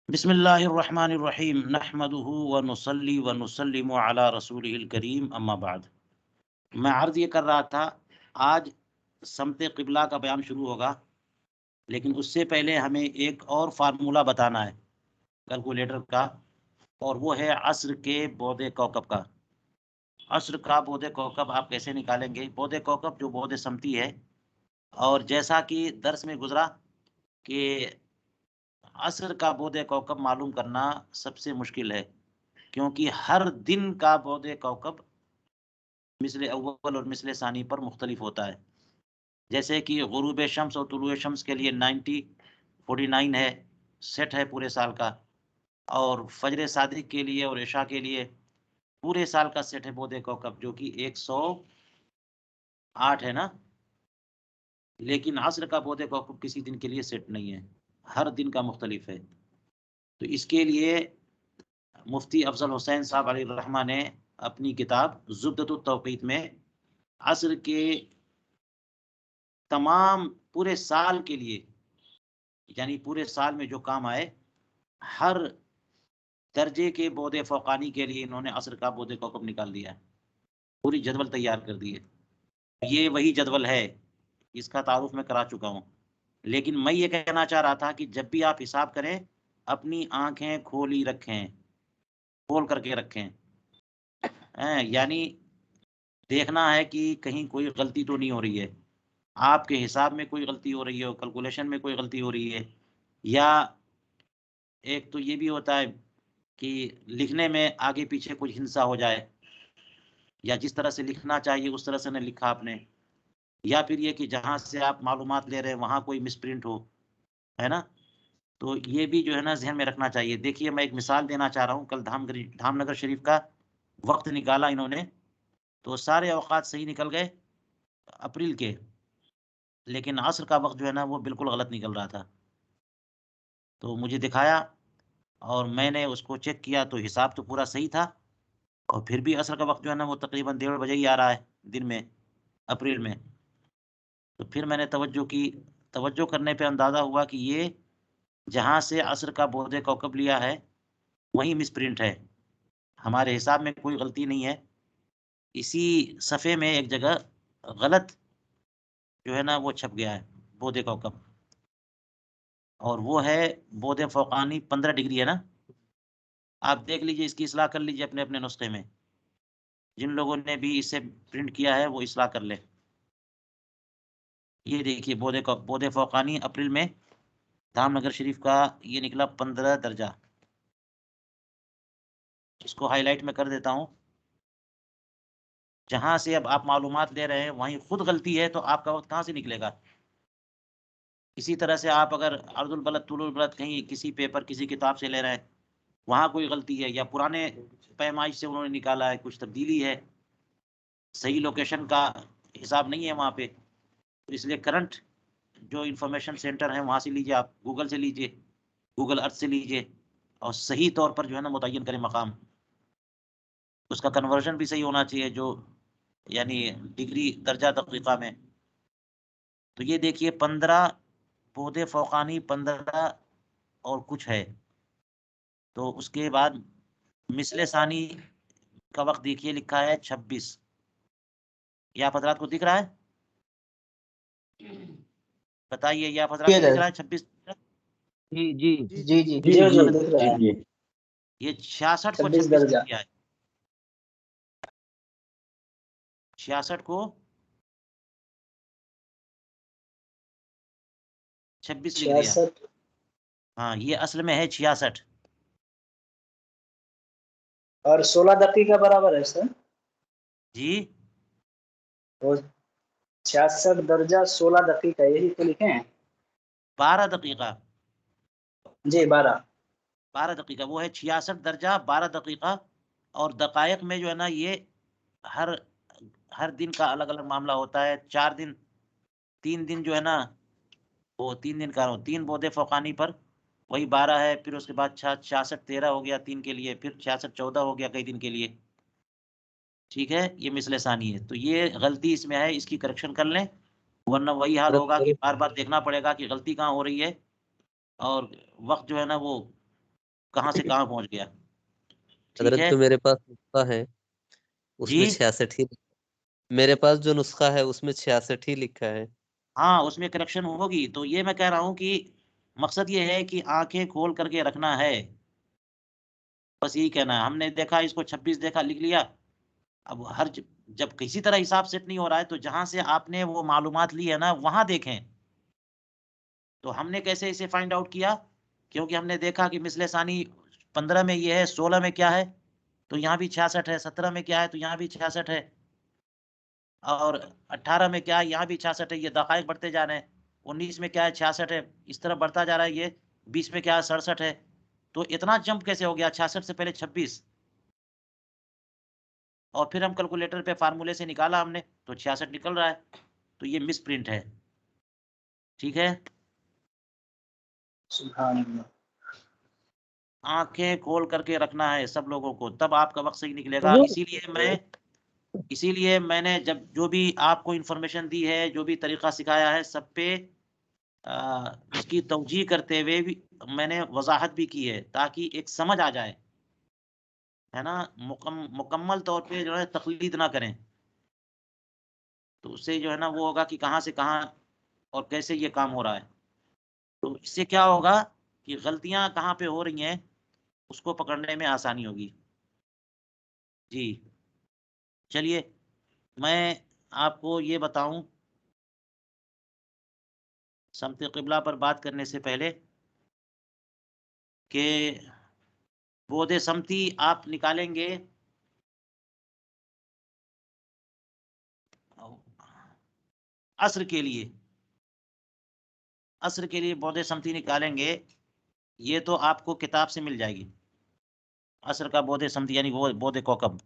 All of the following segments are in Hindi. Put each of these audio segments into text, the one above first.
बिस्मिल्लाहिर्रहमानिर्रहीम नहमदुहु व नुसल्ली व नुसल्लिमु अला रसूलिहिल करीम अम्मा बाद। मैं अर्ज़ ये कर रहा था, आज समते क़िबला का बयान शुरू होगा, लेकिन उससे पहले हमें एक और फार्मूला बताना है कैलकुलेटर का, और वो है अस्र के बोधे कौकब का। अस्र का बोधे कौकब आप कैसे निकालेंगे? बोधे कौकब जो बोधे समती है, और जैसा कि दर्स में गुजरा कि असर का बोधे कौकब मालूम करना सबसे मुश्किल है, क्योंकि हर दिन का बोधे कौकब मिसले अव्वल और मिसले सानी पर मुख्तलिफ होता है। जैसे कि गुरूब शम्स और तुलुए शम्स के लिए 49 है, सेट है पूरे साल का, और फजर सादिक के लिए और इशा के लिए पूरे साल का सेट है बोधे कौकब, जो कि 108 है ना। लेकिन असर का बोधे कौकब किसी दिन के लिए सेट नहीं है, हर दिन का मुख्तलिफ है। तो इसके लिए मुफ्ती अफजल हुसैन साहब अलैहि रहमा ने अपनी किताब ज़ुब्दतुत तौक़ीत में असर के तमाम पूरे साल के लिए, यानी पूरे साल में जो काम आए, हर दर्जे के बोधे फ़ौक़ानी के लिए इन्होंने असर का बोधे कौकब निकाल दिया है, पूरी जदवल तैयार कर दी है। ये वही जदवल है, इसका तारुफ मैं करा चुका हूँ। लेकिन मैं ये कहना चाह रहा था कि जब भी आप हिसाब करें, अपनी आंखें खोली रखें, खोल करके रखें, यानी देखना है कि कहीं कोई गलती तो नहीं हो रही है, आपके हिसाब में कोई गलती हो रही है, कैलकुलेशन में कोई गलती हो रही है, या एक तो ये भी होता है कि लिखने में आगे पीछे कुछ हिंसा हो जाए, या जिस तरह से लिखना चाहिए उस तरह से न लिखा आपने, या फिर ये कि जहाँ से आप मालूमात ले रहे हैं वहाँ कोई मिसप्रिंट हो, है ना। तो ये भी जो है ना ज़हन में रखना चाहिए। देखिए, मैं एक मिसाल देना चाह रहा हूँ। कल धामनगर शरीफ का वक्त निकाला इन्होंने, तो सारे औकात सही निकल गए अप्रैल के, लेकिन असर का वक्त जो है ना वो बिल्कुल गलत निकल रहा था। तो मुझे दिखाया और मैंने उसको चेक किया, तो हिसाब तो पूरा सही था, और फिर भी असर का वक्त जो है ना वो तकरीबन 1:30 बजे ही आ रहा है दिन में, अप्रैल में। तो फिर मैंने तवज्जो की, तवज्जो करने पे अंदाज़ा हुआ कि ये जहाँ से असर का बोधे कौकब लिया है वहीं मिसप्रिंट है, हमारे हिसाब में कोई गलती नहीं है। इसी सफ़े में एक जगह गलत जो है ना वो छप गया है बोधे कौकब, और वो है बोधे फ़ौक़ानी 15 डिग्री है ना। आप देख लीजिए, इसकी इस्लाह कर लीजिए अपने अपने नुस्खे में। जिन लोगों ने भी इसे प्रिंट किया है वो इस्लाह कर ले। ये देखिए बोधे फ़ौक़ानी अप्रैल में धामनगर शरीफ का ये निकला 15 दर्जा। इसको हाईलाइट में कर देता हूँ। जहाँ से अब आप मालूमात ले रहे हैं वहीं खुद गलती है, तो आपका वक्त कहाँ से निकलेगा? इसी तरह से आप अगर अर्दुल बलद तुलुल बलद कहीं किसी पेपर किसी किताब से ले रहे हैं, वहाँ कोई गलती है, या पुराने पैमाइश से उन्होंने निकाला है, कुछ तब्दीली है, सही लोकेशन का हिसाब नहीं है वहाँ पे, तो इसलिए करंट जो इंफॉर्मेशन सेंटर है वहाँ से लीजिए, आप गूगल से लीजिए, गूगल अर्थ से लीजिए, और सही तौर पर जो है ना मुतय्यन करें मकाम। उसका कन्वर्जन भी सही होना चाहिए, जो यानी डिग्री दर्जा दक़ीक़ा में। तो ये देखिए 15 बोधे फ़ौक़ानी 15 और कुछ है। तो उसके बाद मिसले सानी का वक्त देखिए लिखा है 26। ये आप हज़रात को दिख रहा है? बताइए, ये आप हज़रात को दिख रहा है 26? जी जी जी जी जी ये जी गलत दिख रहा है। ये 66 को 26 26 लिख दर्जा। दिया है। 66 को 26 लिख दिया। 66 हाँ, ये असल में है 66। और 16 दक़ीक़ा बराबर है सर। जी, वो 66 दर्जा 16 दक़ीक़ा यही तो लिखे हैं। 12 दक़ीक़ा, जी 12 दक़ीक़ा वो है 66 दर्जा 12 दक़ीक़ा। और दक़ाइक़ में जो है ना ये हर हर दिन का अलग-अलग मामला होता है। 4 दिन 3 दिन जो है ना वो 3 दिन का 3 बोधे फ़ौक़ानी पर वही 12 है, फिर उसके बाद 66 13 हो गया 3 के लिए, फिर 66 14 हो गया कई दिन के लिए। ठीक है, ये मिसले सानी है। तो ये गलती इसमें है, इसकी करेक्शन कर लें, वरना वही हाल होगा कि बार-बार देखना पड़ेगा कि गलती कहाँ हो रही है, और वक़्त जो है ना वो कहाँ से कहाँ पहुंच गया। ठीक हजरत है जो मेरे पास नुस्खा है उसमें जी। 66 ही, मेरे पास जो नुस्खा है उसमें 66 ही लिखा है। हाँ उसमें करेक्शन होगी, तो ये मैं कह रहा हूँ कि मकसद ये है कि आंखें खोल करके रखना है, बस यही कहना है। हमने देखा इसको 26 देखा, लिख लिया। अब जब किसी तरह हिसाब सेट नहीं हो रहा है तो जहां से आपने वो मालूमात ली है ना वहां देखें। तो हमने कैसे इसे फाइंड आउट किया, क्योंकि हमने देखा कि मिसले सानी 15 में ये है, 16 में क्या है तो यहाँ भी 66 है, 17 में क्या है तो यहाँ भी 66 है, और 18 में क्या है यहाँ भी 66 है। ये दकाइक बढ़ते जा रहे हैं। 19 में क्या है 66 है, इस तरह बढ़ता जा रहा है ये। 20 में क्या है 67 है। तो इतना जंप कैसे हो गया, 66 से पहले 26। और फिर हम कैलकुलेटर पे फार्मूले से निकाला हमने तो 66 निकल रहा है। तो ये मिस प्रिंट है। ठीक है, सुभान अल्लाह। आंखें खोल करके रखना है सब लोगों को, तब आपका वक्त सही निकलेगा। हुजूर, इसीलिए मैंने जब जो भी आपको इंफॉर्मेशन दी है, जो भी तरीका सिखाया है, सब पे उसकी तवजीह करते हुए भी मैंने वजाहत भी की है, ताकि एक समझ आ जाए, है ना। मुकम्मल तौर पे जो है तकलीद ना करें, तो उससे जो है ना वो होगा कि कहाँ से कहाँ और कैसे ये काम हो रहा है। तो इससे क्या होगा कि गलतियां कहाँ पे हो रही हैं उसको पकड़ने में आसानी होगी। जी चलिए, मैं आपको ये बताऊं समते क़िबला पर बात करने से पहले कि बोधे समती आप निकालेंगे अस्र के लिए बोधे समती निकालेंगे। ये तो आपको किताब से मिल जाएगी, अस्र का बोधे समती यानी वो बोधे कौकब।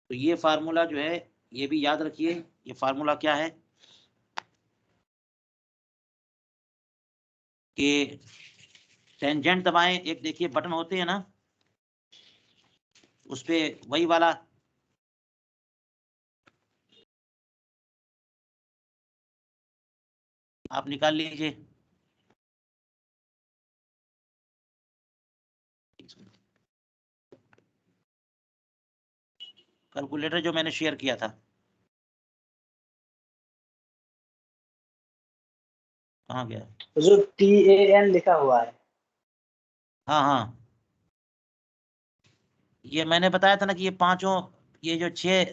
तो ये फार्मूला जो है ये भी याद रखिए। ये फार्मूला क्या है कि टेंजेंट दबाएं, एक देखिए बटन होते हैं ना, उस पे वही वाला आप निकाल लीजिए। कैलकुलेटर जो मैंने शेयर किया था, कहाँ गया। हुजूर TAN लिखा हुआ है। हाँ हाँ, ये मैंने बताया था ना कि ये पांचों, ये जो 6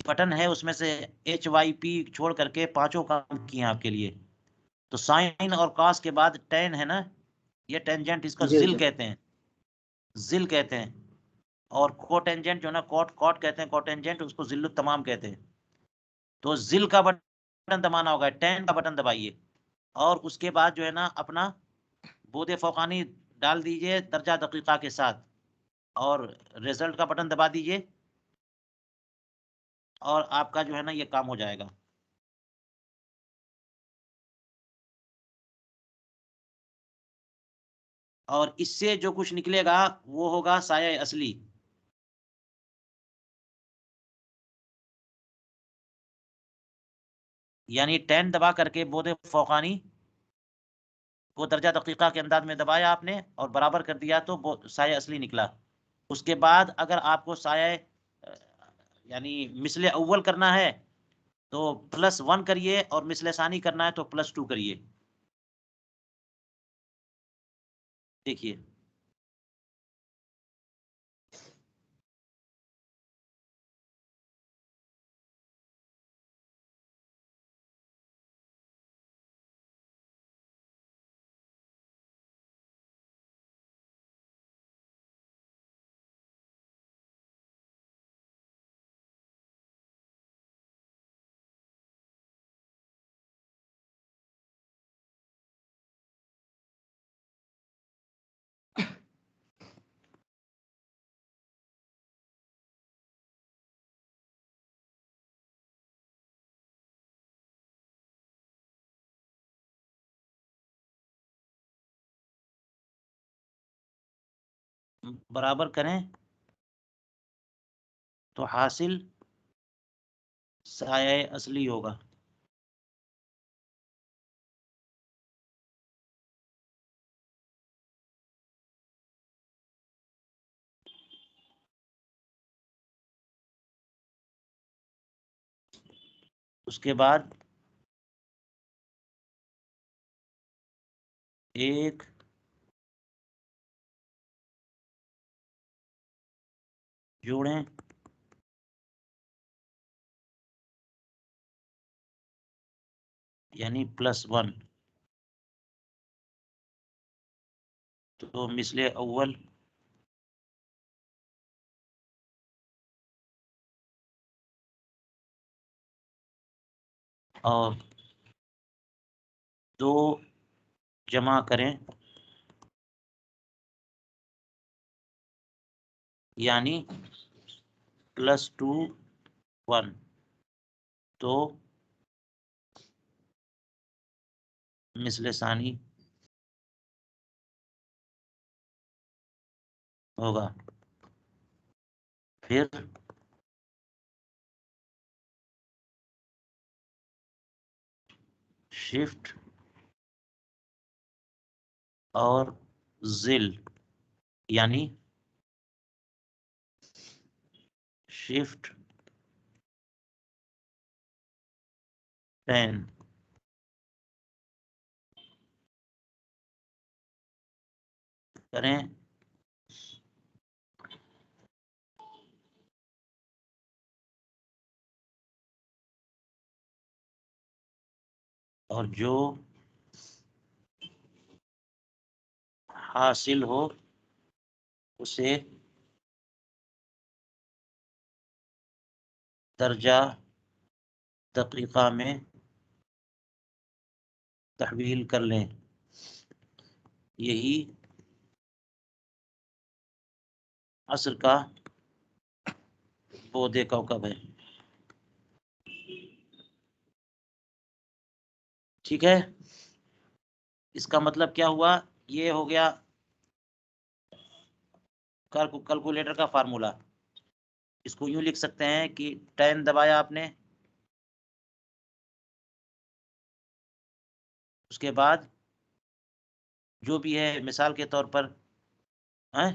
बटन है उसमें से HYP छोड़ करके पांचों काम किए हैं आपके लिए। तो साइन और कॉस के बाद टेन है ना, ये टेंजेंट, इसका जी जिल हुजूर। कहते हैं, जिल कहते हैं। और कोटेंजेंट जो ना, कॉट कॉट कहते हैं, कोटेंजेंट उसको जिल्लुत तमाम कहते हैं। तो जिल का बटन दबाना होगा, टेन का बटन दबाइए, और उसके बाद जो है ना अपना बोधे फौकानी डाल दीजिए दर्जा दकीका के साथ, और रिजल्ट का बटन दबा दीजिए, और आपका जो है ना ये काम हो जाएगा। और इससे जो कुछ निकलेगा वो होगा साया असली। यानी 10 दबा करके बोधे फौकानी को दर्जा दकीका के अंदाज में दबाया आपने और बराबर कर दिया तो वो साया असली निकला। उसके बाद अगर आपको साया यानी मिसले अव्वल करना है तो +1 करिए, और मिसले सानी करना है तो +2 करिए। देखिए, बराबर करें तो हासिल साया असली होगा। उसके बाद एक जोड़ें यानी +1, तो मिसले अव्वल और 2 जमा करें यानी +2 1, तो मिसले सानी होगा। फिर शिफ्ट और जिल यानी शिफ्ट 10 करें और जो हासिल हो उसे दर्जा दकीका में तहवील कर लें। यही असर का बोदे कौकब है। ठीक है, इसका मतलब क्या हुआ, ये हो गया कैलकुलेटर का फार्मूला। इसको यूं लिख सकते हैं कि 10 दबाया आपने, उसके बाद जो भी है मिसाल के तौर पर है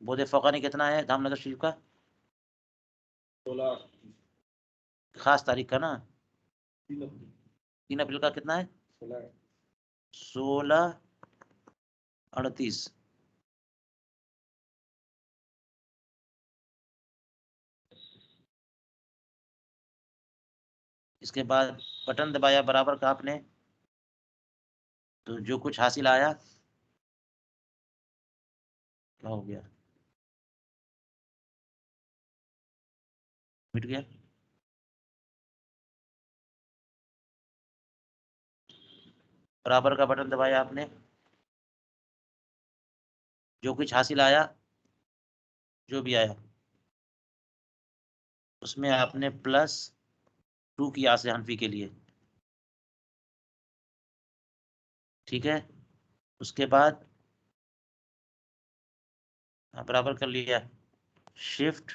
बोदे फ़ौक़ानी कितना है धामनगर शरीफ का, 16 खास तारीख का ना, 3 अप्रैल का कितना है 16:38। इसके बाद बटन दबाया बराबर का आपने, तो जो कुछ हासिल आया क्या हो गया, मिट गया। बराबर का बटन दबाया आपने, जो कुछ हासिल आया, जो भी आया उसमें आपने +2 किया से हनफी के लिए। ठीक है, उसके बाद बराबर कर लिया, शिफ्ट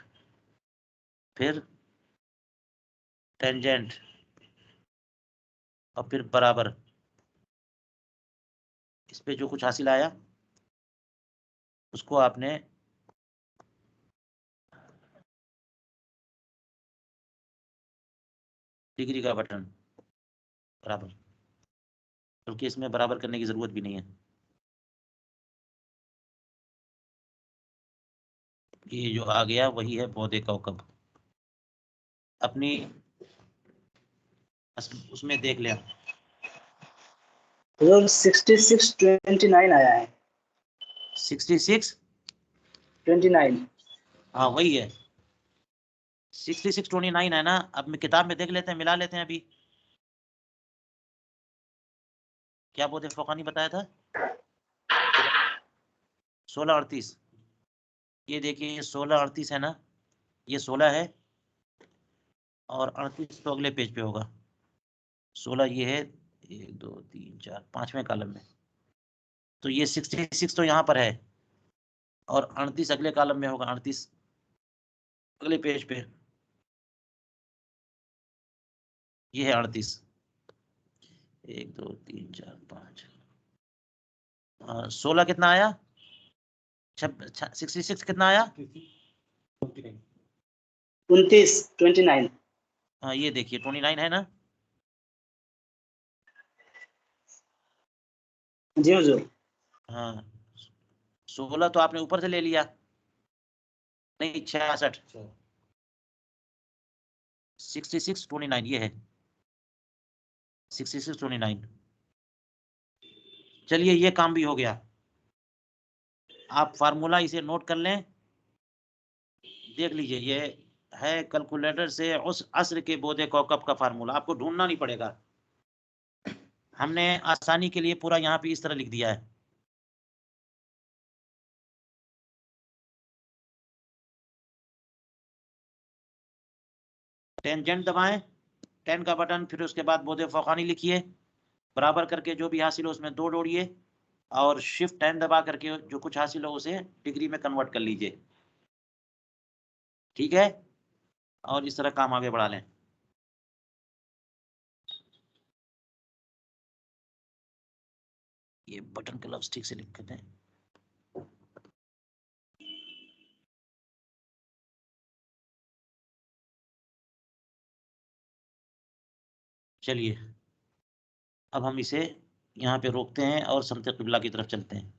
फिर टेंजेंट और फिर बराबर, इस पे जो कुछ हासिल आया उसको आपने डिग्री का बटन बराबर, बल्कि इसमें बराबर करने की जरूरत भी नहीं है। ये जो आ गया वही है बोदे कौकब। अपनी उसमें देख लें, 6629 आया है। 66 29 हाँ वही है, 6629 है ना। अब मैं किताब में देख लेते हैं, मिला लेते हैं अभी। क्या बोदे फ़ौक़ानी बताया था 16:38। ये देखिए ये 16:38 है ना, ये 16 है और 38 तो अगले पेज पे होगा। 16 ये है, 1 2 3 4 5वें कॉलम में, तो ये 66 तो यहाँ पर है, और 38 अगले कॉलम में होगा, 38 अगले पेज पे, ये है 38। 1 2 3 4 5 16 कितना आया? 66 कितना आया? 29। हाँ ये देखिए 29 है ना? जी हुजूर। हाँ 16 तो आपने ऊपर से ले लिया, नहीं 66, 66 29 ये है 66 29। चलिए ये काम भी हो गया। आप फार्मूला इसे नोट कर लें, देख लीजिए, ये है कैलकुलेटर से उस अस्र के बोधे कौकब का फार्मूला, आपको ढूंढना नहीं पड़ेगा, हमने आसानी के लिए पूरा यहाँ पे इस तरह लिख दिया है। टेंजेंट दबाएं, 10 का बटन, फिर उसके बाद बोधे फौकानी लिखिए, बराबर करके जो भी हासिल हो उसमें 2 जोड़िए, और शिफ्ट 10 दबा करके जो कुछ हासिल हो उसे डिग्री में कन्वर्ट कर लीजिए। ठीक है, और इस तरह काम आगे बढ़ा लें। ये बटन के लफ्ज ठीक से लिख दें। चलिए अब हम इसे यहाँ पे रोकते हैं और समते क़िबला की तरफ चलते हैं।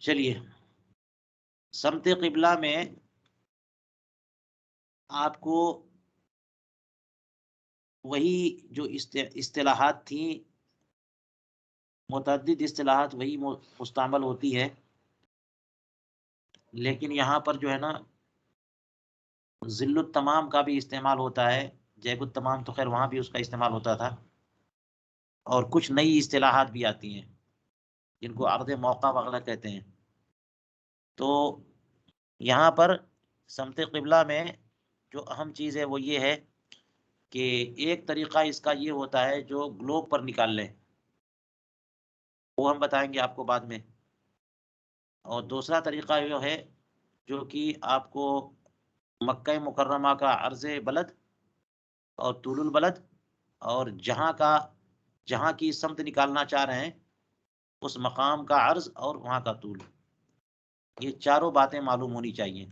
चलिए समते क़िबला में आपको वही जो इस्तिलाहात थी, मुतअद्दिद इस्तिलाहात वही मुस्तअमल होती है, लेकिन यहाँ पर जो है ना ज़िल्लुत तमाम का भी इस्तेमाल होता है। जैबुत तमाम तो खैर वहाँ भी उसका इस्तेमाल होता था, और कुछ नई इस्तिलाहात भी आती हैं जिनको अर्द मौका वगैरह कहते हैं। तो यहाँ पर समते क़िबला में जो अहम चीज़ है वो ये है कि एक तरीक़ा इसका ये होता है जो ग्लोब पर निकाल लें, वो हम बताएंगे आपको बाद में। और दूसरा तरीक़ा ये है जो कि आपको मक्का मुकर्रमा का अर्ज़ बलद और तूलुल बलद, और जहाँ की समत निकालना चाह रहे हैं उस मकाम का अर्ज़ और वहाँ का तूल, ये चारों बातें मालूम होनी चाहिए।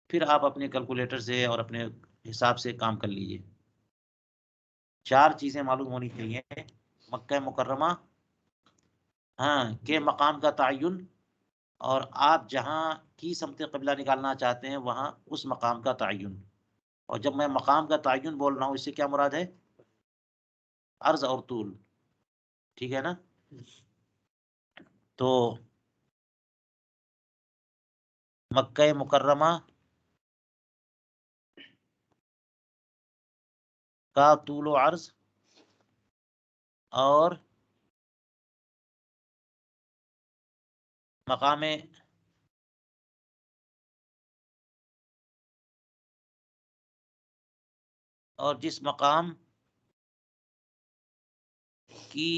फिर आप अपने कैलकुलेटर से और अपने हिसाब से काम कर लीजिए। 4 चीज़ें मालूम होनी चाहिए, मक्का मुकर्रमा हाँ के मकाम का तयन, और आप जहाँ की समत क़िबला निकालना चाहते हैं वहाँ उस मकाम का तयन। और जब मैं मकाम का तयन बोल रहा हूँ इससे क्या मुराद है? अर्ज़ और तूल, ठीक है ना? तो मक्का मुकर्रमा का तूल व अर्ज़ और मकाम और जिस मकाम की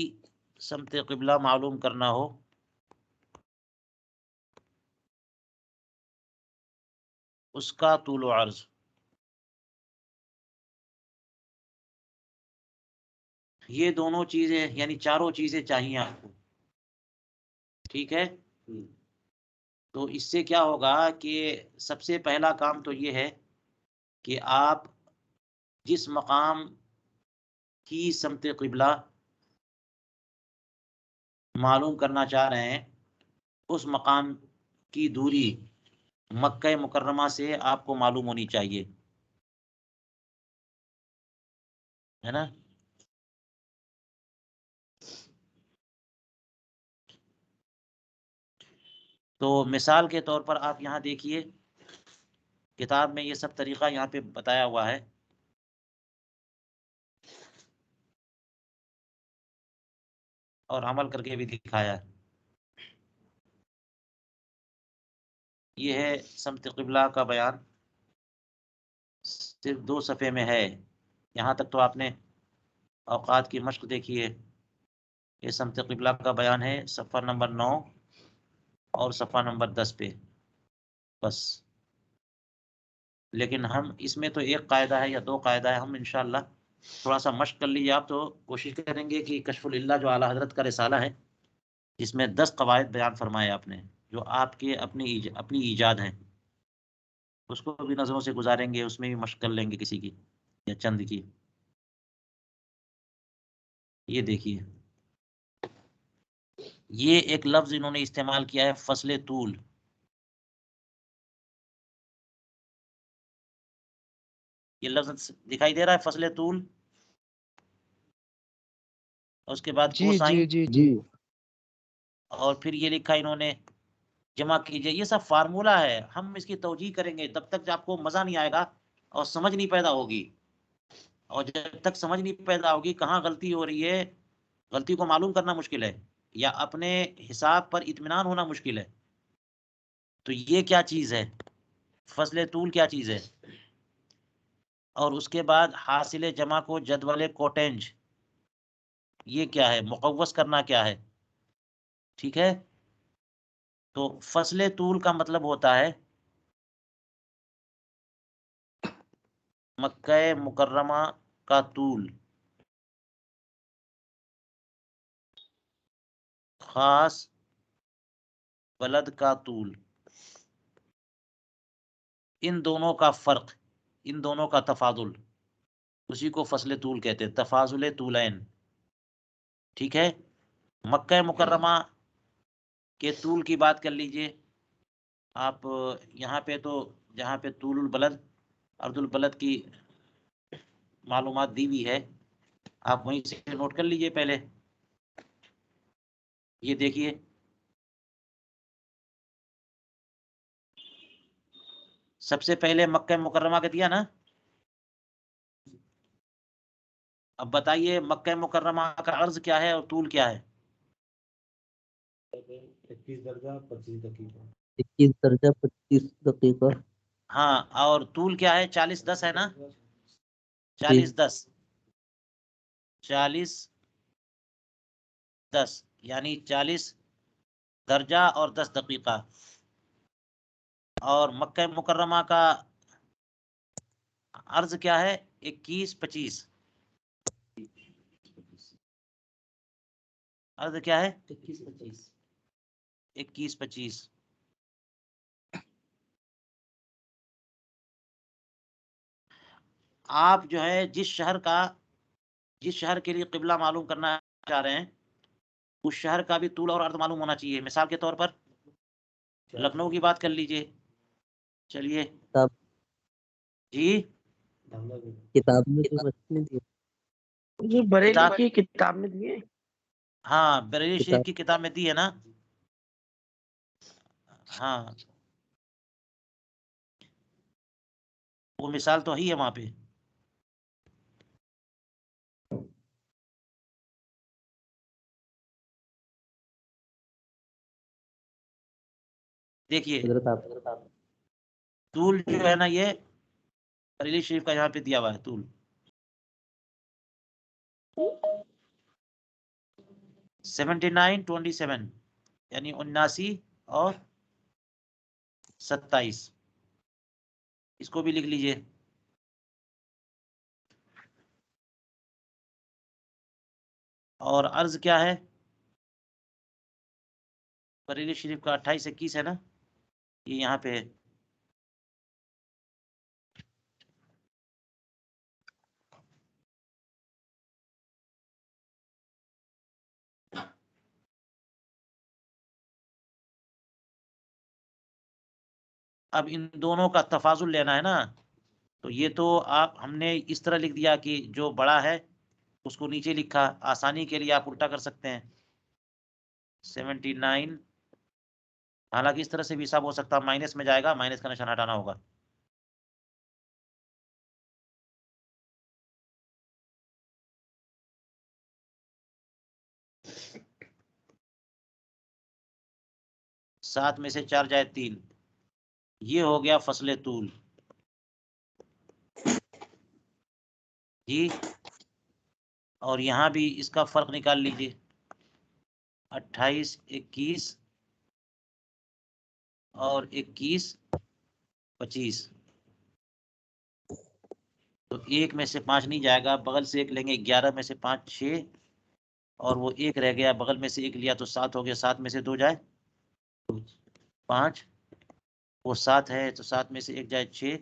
समत क़िबला मालूम करना हो उसका तूल व अर्ज़, ये दोनों चीज़ें यानी चारों चीज़ें चाहिए आपको। ठीक है, तो इससे क्या होगा कि सबसे पहला काम तो ये है कि आप जिस मकाम की समत क़िबला मालूम करना चाह रहे हैं उस मकाम की दूरी मक्का मुकर्रमा से आपको मालूम होनी चाहिए, है ना? तो मिसाल के तौर पर आप यहाँ देखिए, किताब में ये सब तरीक़ा यहाँ पे बताया हुआ है। और अमल करके भी दिखाया है। ये है समत क़िबला का बयान, सिर्फ 2 सफ़े में है। यहाँ तक तो आपने औकात की मश्क देखी है। ये समत क़िबला का बयान है सफ़ा नंबर 9 और सफ़ा नंबर 10 पे बस। लेकिन हम इसमें तो एक कायदा है या 2 कायदा है, हम इंशाअल्लाह थोड़ा सा मश्क कर लीजिए आप तो कोशिश करेंगे कि कशफुल इल्ला जो आला हजरत का रिसाला है, इसमें 10 कवायद बयान फरमाए आपने, जो आपके अपनी ईजाद हैं, उसको भी नज़रों से गुजारेंगे, उसमें भी मश्क कर लेंगे किसी की या चंद की। ये देखिए, ये एक लफ्ज इन्होंने इस्तेमाल किया है, फसले तूल। ये लफ्ज दिखाई दे रहा है, फसले तूल। उसके बाद जी कोसाइन, जी जी जी और फिर ये लिखा इन्होंने जमा कीजिए। ये सब फार्मूला है, हम इसकी तौजीह करेंगे तब तक आपको मजा नहीं आएगा और समझ नहीं पैदा होगी। और जब तक समझ नहीं पैदा होगी कहाँ गलती हो रही है, गलती को मालूम करना मुश्किल है, या अपने हिसाब पर इत्मीनान होना मुश्किल है। तो ये क्या चीज है, फसले तूल क्या चीज है। और उसके बाद हासिल जमा को जदवल कोटेंज, ये क्या है, मुकव्वस करना क्या है। ठीक है, तो फसले तूल का मतलब होता है मक्का मुकर्रमा का तूल, खास बलद का तूल, इन दोनों का फर्क, इन दोनों का तफाजुल, उसी को फसले तूल कहते हैं, तफाजुल तूलैन। ठीक है, मक्का मुकर्रमा के तूल की बात कर लीजिए आप। यहाँ पे तो जहाँ पे तूलुल बलद, अर्दुल बलद की मालूमात दी हुई है, आप वहीं से नोट कर लीजिए पहले। ये देखिए, सबसे पहले मक्का मुकर्रमा का दिया ना। अब बताइए मक्का मुकर्रमा का अर्ज क्या है और तूल क्या है। 21 दर्जा 25 दकीका। 21 दर्जा 25 दकीका। हाँ, और तूल क्या है, 40-10 है ना, जी 40-10, 40-10 यानी 40 दर्जा और 10 दकीका। और मक्का मुकर्रमा का अर्ज क्या है, 21-25। अर्ज क्या है, 21-25। आप जो है जिस शहर के लिए किबला मालूम करना चाह रहे हैं, उस शहर का भी तूल और अर्ध मालूम होना चाहिए। मिसाल के तौर पर लखनऊ की बात कर लीजिए, चलिए किताब जी। किताब में जो मछली दी जो बरेली किताब, की किताब में दिए। हाँ बरेली शरीफ किताब की किताब में दी है ना। हाँ, वो मिसाल तो ही है वहां पे। देखिए, हजरत आप तूल जो है ना, ये बरेली शरीफ का यहाँ पे दिया हुआ है तूल, 79-27 यानी 79 और 27, इसको भी लिख लीजिए। और अर्ज क्या है, बरेली शरीफ का 28-21 है ना, ये यहाँ पे है। अब इन दोनों का तफाजुल लेना है ना, तो ये तो आप हमने इस तरह लिख दिया कि जो बड़ा है उसको नीचे लिखा, आसानी के लिए आप उल्टा कर सकते हैं 79। हालांकि इस तरह से भी हिसाब हो सकता है, माइनस में जाएगा, माइनस का निशान हटाना होगा। 7 में से 4 जाए 3, ये हो गया फसले तूल जी। और यहाँ भी इसका फर्क निकाल लीजिए, 28, 21 और 21, 25। तो 1 में से 5 नहीं जाएगा, बगल से 1 लेंगे, 11 में से 5 6, और वो 1 रह गया, बगल में से 1 लिया तो 7 हो गया, 7 में से 2 जाए 5, वो 7 है तो 7 में से 1 जाए 6,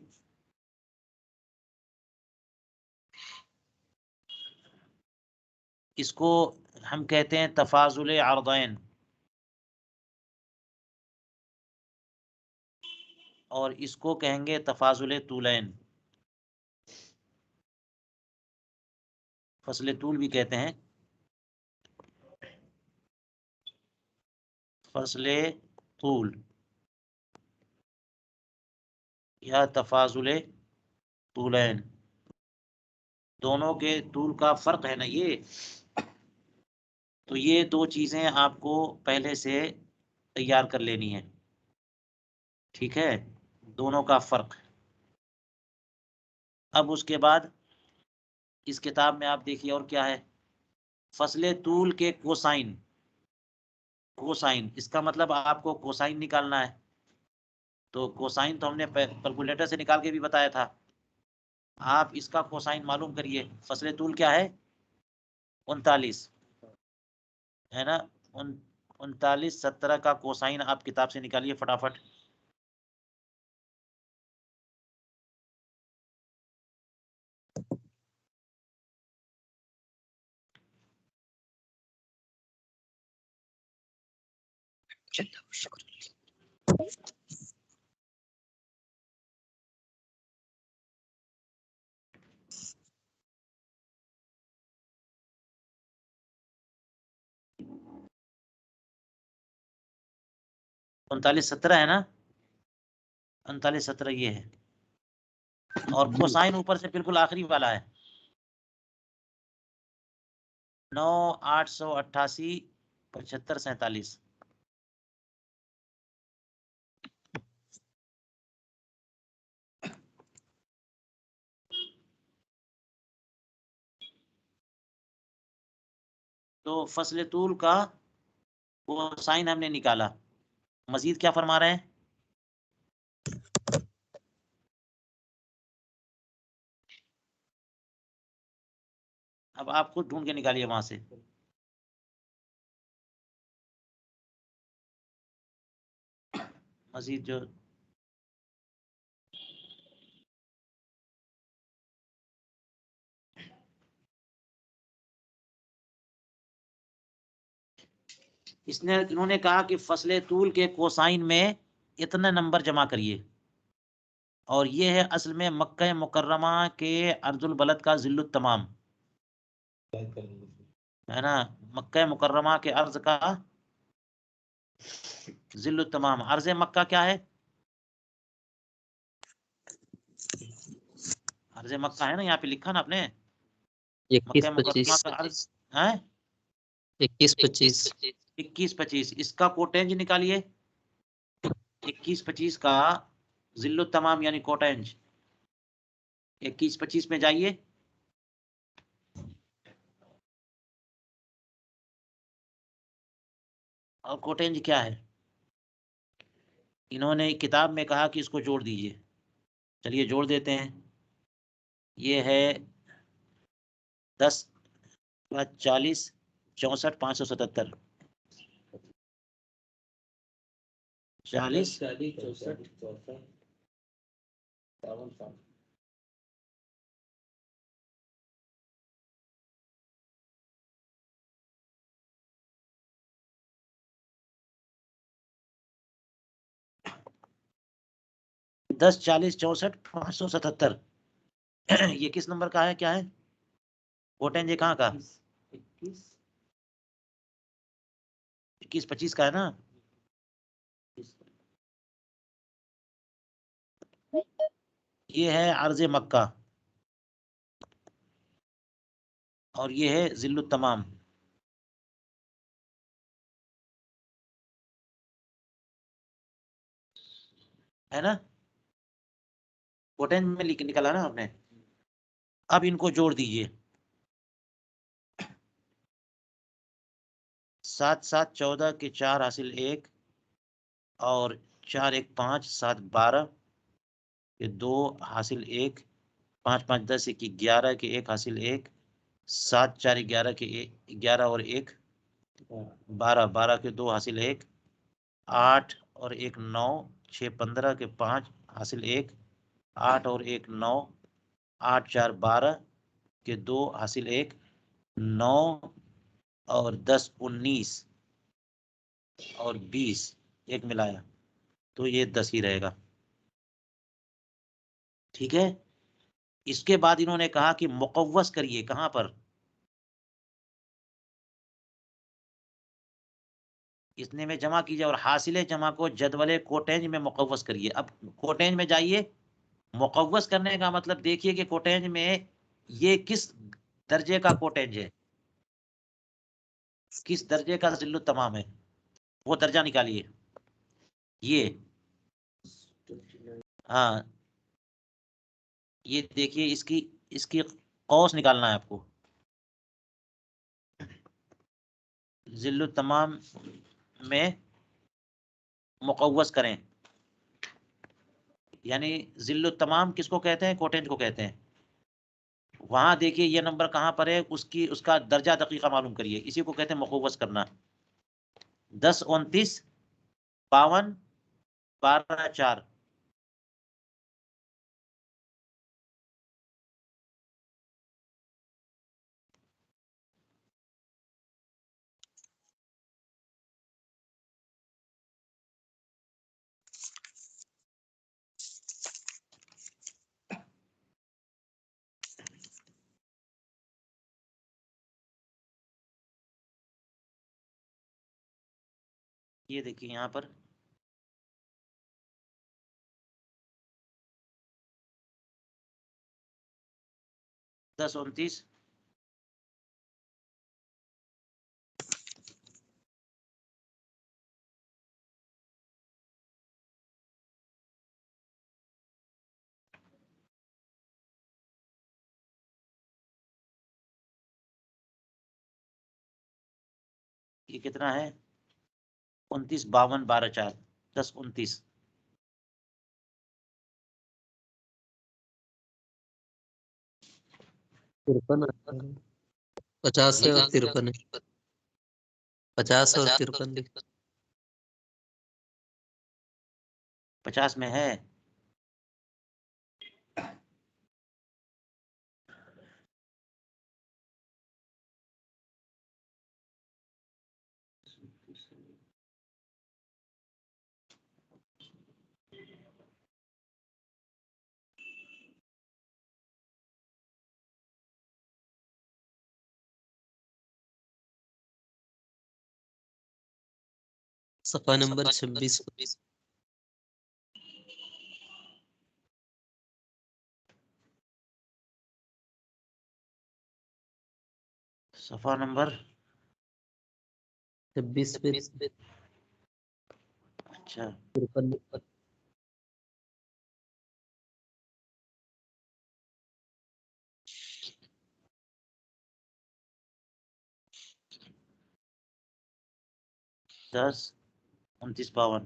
इसको हम कहते हैं तफाजुल अर्दैन, और इसको कहेंगे तफाजुल तूलैन, फसले तूल भी कहते हैं, फसले तूल या तफाजुल तूलैन, दोनों के तूल का फर्क है ना ये। तो ये 2 चीजें आपको पहले से तैयार कर लेनी है, ठीक है, दोनों का फर्क। अब उसके बाद इस किताब में आप देखिए और क्या है, फसले तूल के कोसाइन, कोसाइन इसका मतलब आपको कोसाइन निकालना है। तो कोसाइन तो हमने कैलकुलेटर से निकाल के भी बताया था, आप इसका कोसाइन मालूम करिए। फसले तूल क्या है, 39 है ना, 39 17 का कोसाइन आप किताब से निकालिए फटाफट। उनतालीस 17 है ना, 39 17 ये है, और कोसाइन ऊपर से बिल्कुल आखिरी वाला है, 9 888 75 47। तो फसले तूल का कोसाइन हमने निकाला, मजीद क्या फरमा रहे हैं, अब आप खुद ढूंढ के निकालिए वहां से। मजीद जो इन्होंने कहा कि फसले तूल के कोसाइन में इतने नंबर जमा करिए, और ये है असल में मक्का मुकर्रमा के अर्जुल बलद का जिल्लुत तमाम है ना, मक्का मुकर्रमा के अर्ज का जिल्लुत तमाम। अर्ज मक्का क्या है, अर्ज मक्का है ना, यहाँ पे लिखा ना आपने, 21 मक्का मुकर्रमा 25 का अर्ज है 21 25 21 25, इसका कोटेंज निकालिए, 21 25 का जिल्लुत तमाम यानी कोटेंज, 21 25 में जाइए, और कोटेंज क्या है, इन्होंने किताब में कहा कि इसको जोड़ दीजिए, चलिए जोड़ देते हैं। ये है 10 40 64 577, 40 10 40 64 577, ये किस नंबर का है, क्या है कोटेंज, ये कहाँ का, 21 25 का है ना। ये है अर्ज मक्का, और ये है जिल्लुत तमाम। है ना, कोटेंज में निकाला ना आपने। अब इनको जोड़ दीजिए, 7 7 14 के 4 हासिल 1 और 4 1 5 7 12 के 2 हासिल 1, 5 5 10 1 11 के 1 हासिल 1, 7 4 11 के 11 और 1 12 12 के 2 हासिल 1, 8 और 1 9 6 15 के 5 हासिल 1, 8 और 1 9 8 4 12 के 2 हासिल 1, 9 और 10 19 और 20 एक मिलाया तो ये 10 ही रहेगा। ठीक है, इसके बाद इन्होंने कहा कि मुकव्वस करिए, कहां पर, इसने में जमा कीजिए और हासिले जमा को जदवले कोटेंज में मुकव्वस करिए। अब कोटेंज में जाइए, मुकव्वस करने का मतलब देखिए कि कोटेंज में ये किस दर्जे का कोटेंज है, किस दर्जे का जिल्लुत तमाम है, वो दर्जा निकालिए। ये हाँ, ये देखिए, इसकी इसकी कौस निकालना है आपको। जिल्लुत तमाम में मुकव्वस करें, यानी जिल्लुत तमाम किसको कहते हैं, कोटेंज को कहते हैं। वहां देखिए ये नंबर कहां पर है, उसका दर्जा दकीका मालूम करिए, इसी को कहते हैं मुकव्वस करना। 10 29 52 12 4, ये देखिए यहाँ पर 10 29 ये कितना है, 29 52 12 4, 10 29 53 50 है और 53 है, 50 और 53 50 में है। सफा नंबर 26 सफा नंबर 26 पे अच्छा 53 10 29 52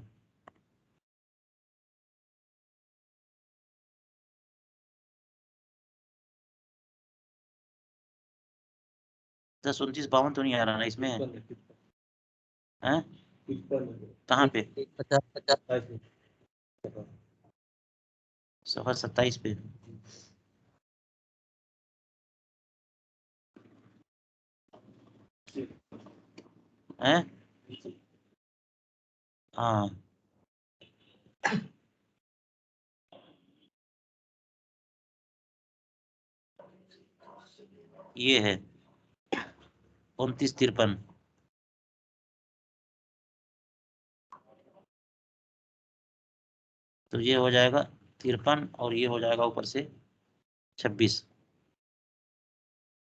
10 29 52 तो नहीं आ रहा ना इसमें, है कहाँ पे, 50 सफा 27 पे, है हाँ ये है 29 53, तो ये हो जाएगा 53 और ये हो जाएगा ऊपर से 26,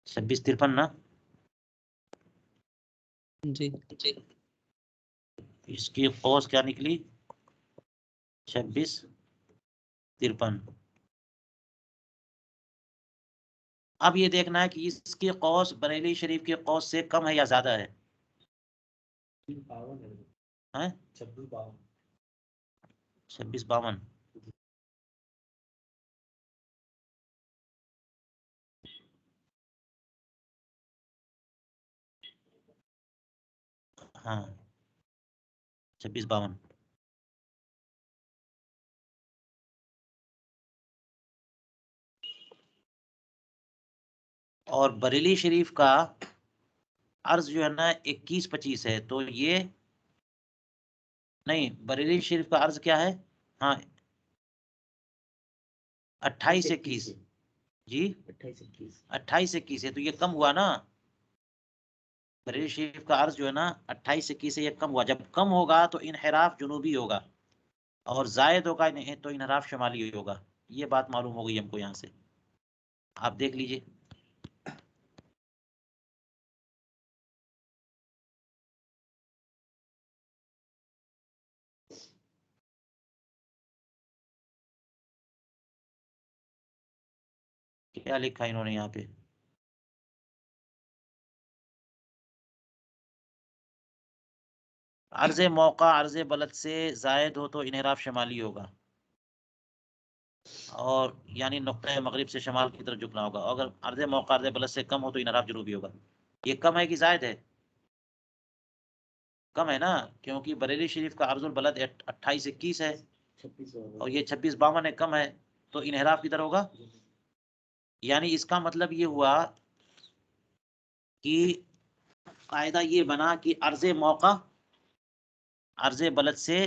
26 53 ना। जी इसकी कौस क्या निकली, 26 53। अब ये देखना है कि इसके कौस बरेली शरीफ के कौस से कम है या ज्यादा है। 52 है। हैं 56 52। 56 52। हाँ 56 52। और बरेली शरीफ का अर्ज जो है ना 21-25 है, तो ये नहीं, बरेली शरीफ का अर्ज क्या है? हाँ 28-21। जी 28-21। 28-21 है, तो ये कम हुआ ना। बरेली शरीफ का अर्ज जो है ना 28-21 से ये कम हुआ। जब कम होगा तो इनहिराफ जुनूबी होगा, और जायद होगा तो इनहिराफ शमाली होगा। ये बात मालूम हो गई हमको यहाँ से, आप देख लीजिए। क्या लिखा इन्होंने यहाँ पे? अर्ज मौका अर्ज बलद से जायद हो तो इनहराफ शमाली होगा, और यानी नुक्ता मगरिब से शमाल की तरफ झुकना होगा। अगर अर्ज मौका अर्ज बलद से कम हो तो इनहराफ जुनूबी होगा। ये कम है कि जायद है? कम है ना, क्योंकि बरेली शरीफ का अर्जुल बलद 28-21 है 26 और ये 26-52 है, कम है, तो इनहराफ किधर होगा? यानी इसका मतलब ये हुआ कि कायदा ये बना कि अर्ज मौका अर्ज बलद से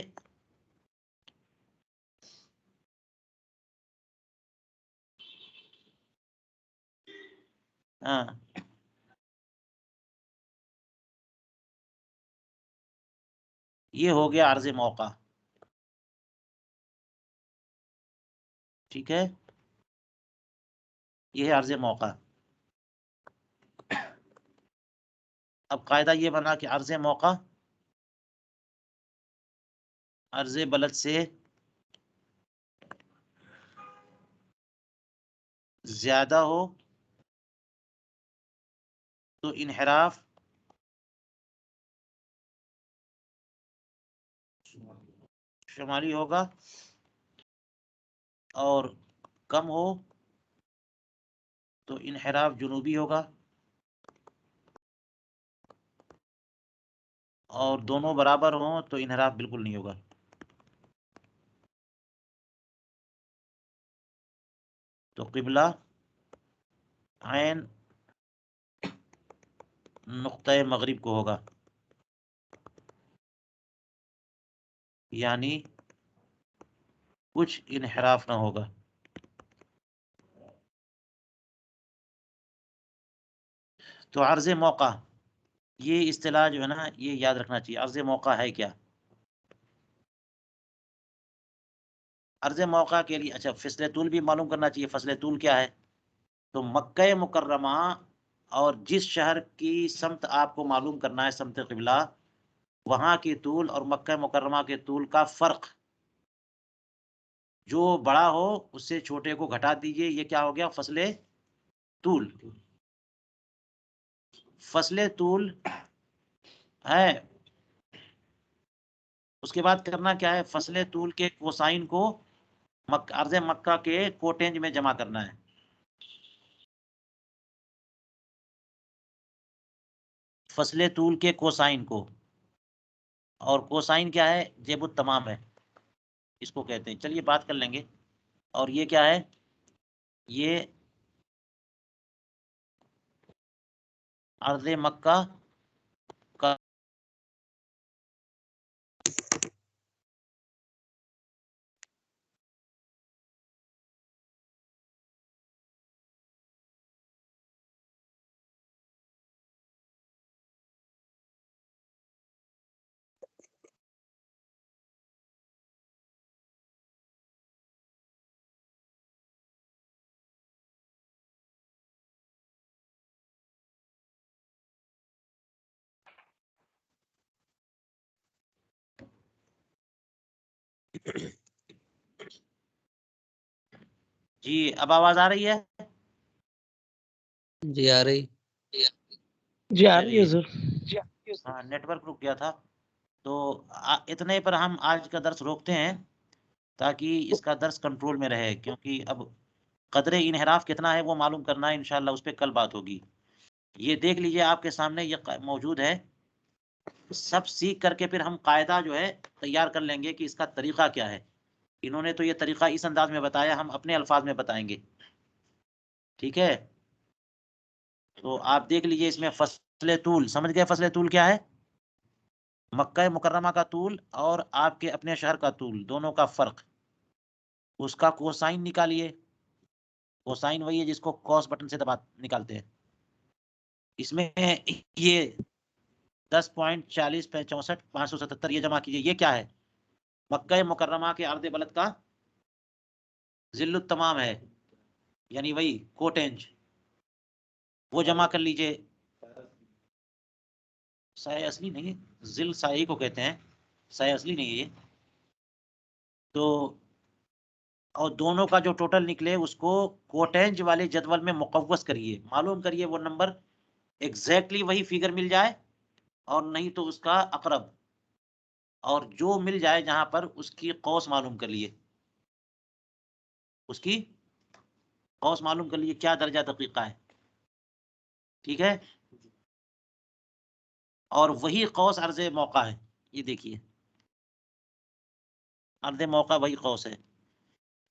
हाँ ये हो गया अर्ज मौका, ठीक है, ये है अर्ज मौका। अब कायदा ये बना कि अर्ज मौका अर्ज बलद से ज्यादा हो तो इनहिराफ शुमारी होगा, और कम हो तो इनहिराफ जुनूबी होगा, और दोनों बराबर हों तो इनहिराफ बिल्कुल नहीं होगा। तो किबला ऐन नुक्ता मगरिब को होगा, यानी कुछ इनहिराफ ना होगा। तो अर्ज मौका, ये इस्तिलाह जो है ना ये याद रखना चाहिए। अर्ज मौका है क्या? अर्ज मौका के लिए अच्छा फसले तूल भी मालूम करना चाहिए। फसले तूल क्या है? तो मक्का मुकर्रमा और जिस शहर की समत आपको मालूम करना है, समत क़िबला, वहां की तूल और मक्का मुकर्रमा के तूल का फर्क, जो बड़ा हो उससे छोटे को घटा दीजिए। ये क्या हो गया? फसले तूल। फसले तूल है। उसके बाद करना क्या है? फसले तूल के कोसाइन को अर्ज मक्का के कोटेंज में जमा करना है। फसले तूल के कोसाइन को, और कोसाइन क्या है? जेबुत तमाम है, इसको कहते हैं। चलिए बात कर लेंगे। और ये क्या है? ये अर्ज मक्का का जी अब आवाज आ रही है? जी आ रही। जी आ रही है चलिए, सर। हाँ नेटवर्क रुक गया था। तो इतने पर हम आज का दर्स रोकते हैं ताकि इसका दर्स कंट्रोल में रहे, क्योंकि अब कदरे इनहराफ कितना है वो मालूम करना है, इंशाल्लाह उस पर कल बात होगी। ये देख लीजिए आपके सामने ये मौजूद है। सब सीख करके फिर हम कायदा जो है तैयार कर लेंगे कि इसका तरीका क्या है। इन्होंने तो ये तरीका इस अंदाज में बताया, हम अपने अल्फाज में बताएंगे। ठीक है, तो आप देख लीजिए इसमें फसले तूल, समझ गए फसले तूल क्या है? मक्का मुकर्रमा का तूल और आपके अपने शहर का तूल, दोनों का फर्क। उसका कोसाइन निकालिए। कोसाइन वही है जिसको कॉस बटन से दबा निकालते हैं। इसमें ये 10.40 64 ये जमा कीजिए। ये क्या है? मक्का मुकर्रमा के अर्द बलद का जिल्लुत तमाम है, यानी वही कोटेंज, वो जमा कर लीजिए। साय असली नहीं, जिल साई को कहते हैं, साय असली नहीं है ये। तो और दोनों का जो टोटल निकले उसको कोटेंज वाले जदवल में मुकव्वस करिए, मालूम करिए वो नंबर एग्जैक्टली वही फिगर मिल जाए और नहीं तो उसका अकरब, और जो मिल जाए जहां पर उसकी कौस मालूम कर लिए, उसकी कौस मालूम कर लिए क्या दर्जा दकीका है। ठीक है, और वही कौस अर्ज मौका है। ये देखिए अर्ज मौका वही कौस है।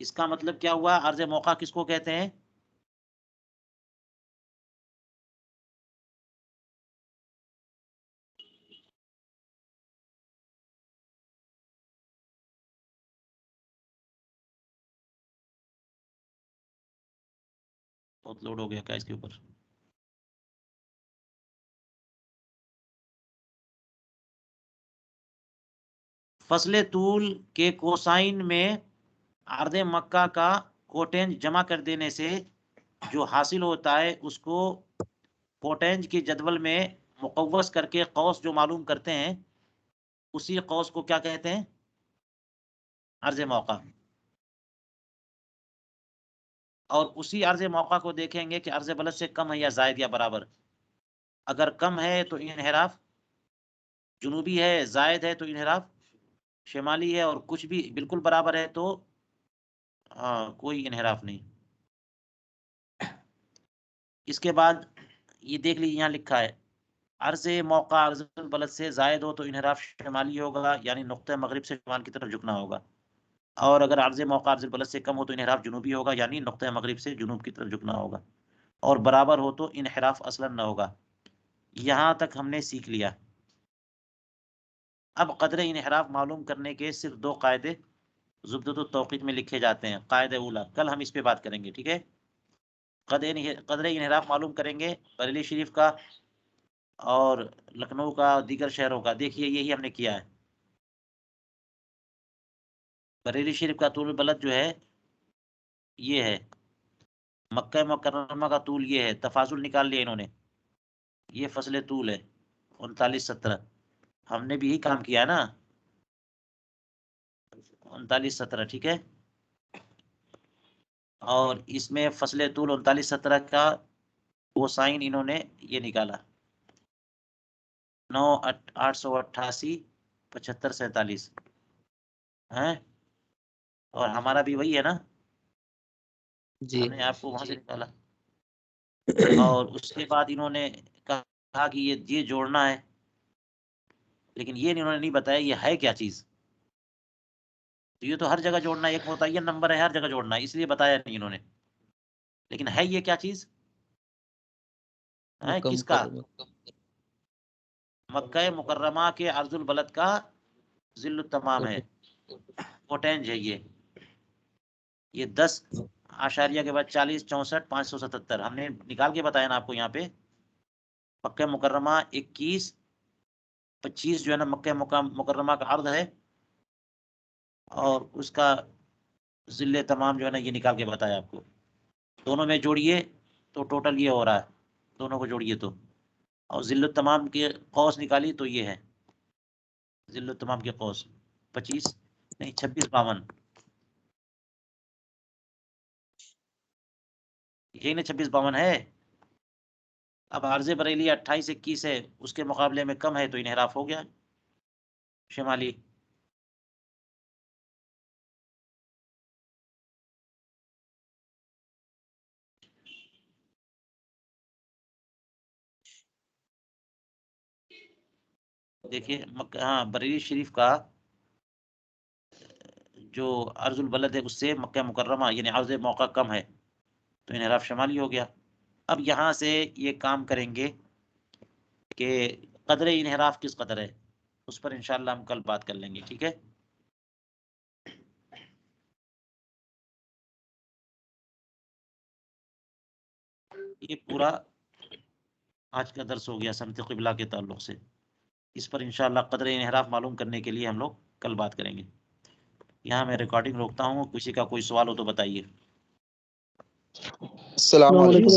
इसका मतलब क्या हुआ? अर्ज मौका किसको कहते हैं? बहुत लोड हो गया क्या इसके ऊपर? फसले तूल के कोसाइन में अर्ध मक्का का कोटेंज जमा कर देने से जो हासिल होता है उसको कोटेंज के जदवल में मुकव्वस करके कौस जो मालूम करते हैं, उसी कौस को क्या कहते हैं? अर्ज मौका। और उसी अर्ज मौका को देखेंगे कि अर्ज बलद से कम है या जायद या बराबर। अगर कम है तो इनहराफ जुनूबी है, जायद है तो इनहराफ शिमाली है, और कुछ भी बिल्कुल बराबर है तो कोई इनहराफ नहीं। इसके बाद ये देख लीजिए यहाँ लिखा है अर्ज मौका अर्जुल बलद से जायद हो तो इनहराफ शिमाली होगा, यानी नुक्ते मगरिब से शुमाल की तरफ झुकना होगा। और अगर अर्ज मौका अर्जुल बलद से कम हो तो इनहराफ जुनूबी होगा, यानी नुक्ते मगरिब से जुनूब की तरफ झुकना होगा। और बराबर हो तो इनहराफ असलन न होगा। यहाँ तक हमने सीख लिया। अब कदर इनहराफ मालूम करने के सिर्फ दो कायदे ज़ुब्दतुत तौक़ीत में लिखे जाते हैं। कायदे उला, कल हम इस पे बात करेंगे। ठीक है, कदर इनहराफ मालूम करेंगे बरेली शरीफ का और लखनऊ का, दीगर शहरों का। देखिए यही हमने किया है। बरेली शरीफ का तूल बलद जो है ये है, मक्का मुकर्रमा का तूल ये है, तफाजुल निकाल लिया इन्होंने। ये फसले तूल है 39-17। हमने भी यही काम किया है ना, 39-17। ठीक है, और इसमें फसले तूल 39-17 का वो साइन इन्होंने ये निकाला 9,888 है, और हमारा भी वही है ना, जी हमने आपको वहां से निकाला। और उसके बाद इन्होंने कहा कि ये जोड़ना है, लेकिन ये इन्होंने नहीं बताया ये है क्या चीज। तो ये तो हर जगह जोड़ना है, एक मुतय्यन नंबर है हर जगह जोड़ना है, इसलिए बताया नहीं इन्होंने। लेकिन है ये क्या चीज है? कम किसका? करो। मक्का मुकर्रमा के अर्जुल बलद का जिल्लुत तमाम है, पोटेंज है ये 10 आशारिया के बाद 40 64 577 हमने निकाल के बताया ना आपको। यहाँ पे मक्का मुकर्रमा 21 25 जो है ना मक्का मुकर्रमा का अर्ध है, और उसका जिले तमाम जो है ना ये निकाल के बताया आपको। दोनों में जोड़िए तो टोटल ये हो रहा है, दोनों को जोड़िए तो। और जिल्लुत तमाम के कौस निकाली तो ये है जिल्लुत तमाम के कौस 25 नहीं 26 52। यही ना 2652 है। अब अर्ज़ बरेली 28-21 है, उसके मुकाबले में कम है तो इन्हिराफ हो गया शिमाली। देखिए हाँ, बरेली शरीफ का जो अर्जुल बलद है उससे मक्का मुकर्रमा यानी अर्ज़ मौका कम है तो इन्हिराफ शिमाली हो गया। अब यहाँ से ये काम करेंगे कि कदर इन्हिराफ किस कदर है, उस पर इंशाल्लाह हम कल बात कर लेंगे, ठीक है। ये पूरा आज का दर्स हो गया समत क़िबला के ताल्लुक से। इस पर इंशाल्लाह कदर इन्हिराफ मालूम करने के लिए हम लोग कल बात करेंगे। यहाँ मैं रिकॉर्डिंग रोकता हूँ, किसी का कोई सवाल हो तो बताइए। अस्सलाम वालेकुम।